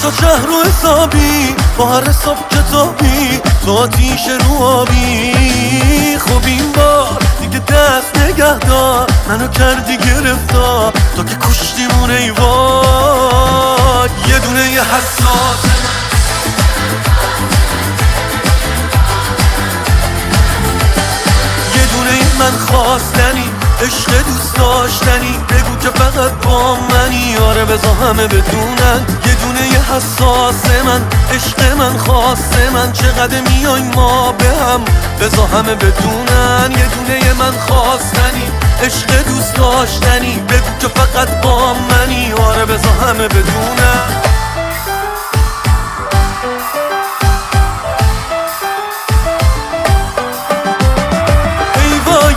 بذار شهر رو حسابی با هر حساب کتابی تو آتیش رو آبی. خب این بار دیگه دست نگه دار، منو کردی گرفتار تا که کشتیمون ای وای. یه دونه یه حساس یه دونه من خواستنی، عشق دوست داشتنی، بگو که فقط با منی. آره بذار همه بدونن یه دونه یه حساس من، عشق من خواست من، چقدر میایم ما به هم. بذار همه بدونن یه دونه یه من خواستنی، عشق دوست داشتنی، بگو که فقط با منی. آره بذار همه بدونن.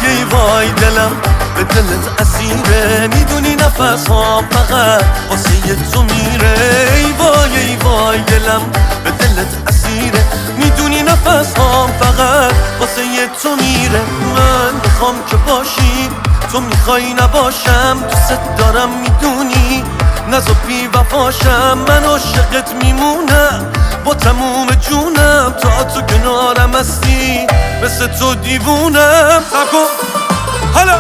ای وای دلم به دلت اسیره، میدونی نفس هام فقط واسه تو میره. ای وای دلم به دلت اسیره، میدونی نفس هام فقط واسه تو میره. من میخوام که باشی، تو میخوای نباشم، دوست دارم میدونی، نزا بی وفاشم. من عاشقت میمونم با تموم جونم، تا تو کنارم هستی مثل تو دیوونم. سب کن حالا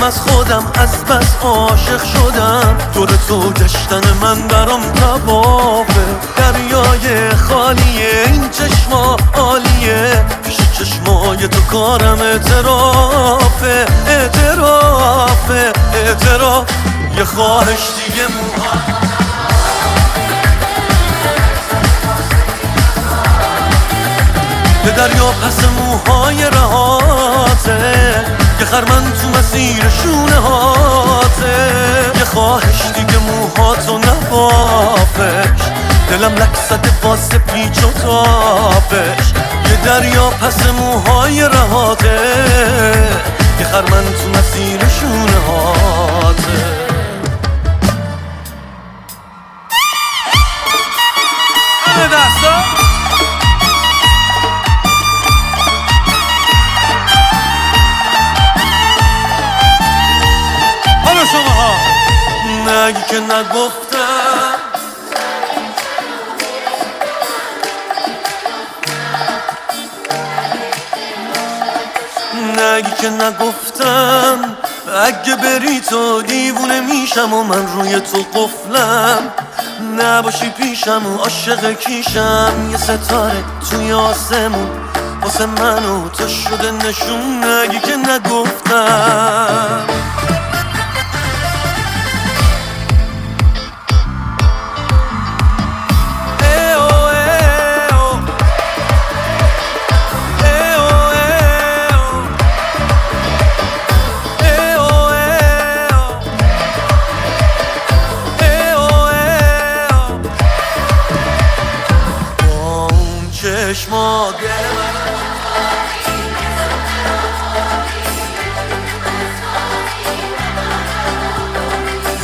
از خودم از بس عاشق شدم، دور تو گشتن من برام تبافه. دریای خالیه این چشما عالیه، پیش چشمای تو کارم اعترافه. اعتراف یه خواهش دیگه یه دریا پس موهای رهاته، یه خرمن تو مسیر شونه هاته. یه خواهش دیگه موهاتو نبافش، دلم لک زده واسه پیچ و تابش. یه دریا پس موهای رهاته، یه خرمن تو مسیر شونه هاته. همه دستا شماها نگی که نگفتم، نگی که نگفتم. اگه بری تو دیوونه میشم و من روی تو قفلم، نباشی پیشم و عاشق کیشم. یه ستاره توی آسمون واسه من و تو شده نشون. نگی که نگفتم. چشما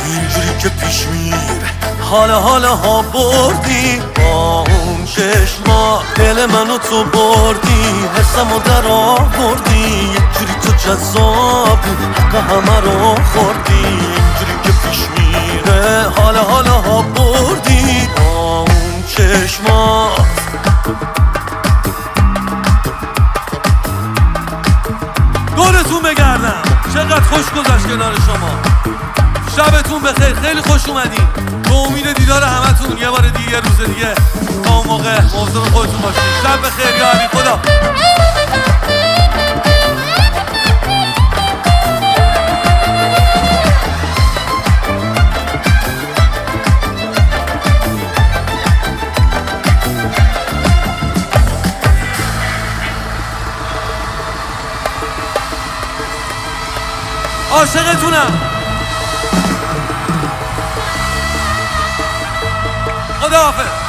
اینجوری که پیش میره حالا ها بردی. با اون چشما دل منو تو بردی، حسمو در آوردی. یه جوری تو جذابی حق همه رو خوردی. اینجوری که پیش میره حالا ها بردی. با اون چشما دورتون بگردم، چقدر خوش گذشت کنار شما. شبتون بخیر، خیلی خوش اومدین. به امید دیدار همتون یه بار دیگه روز دیگه. تا اون موقع مواظب خودتون باشید. شب بخیر یا علی. خدا عاشقتونم. خداحافظ.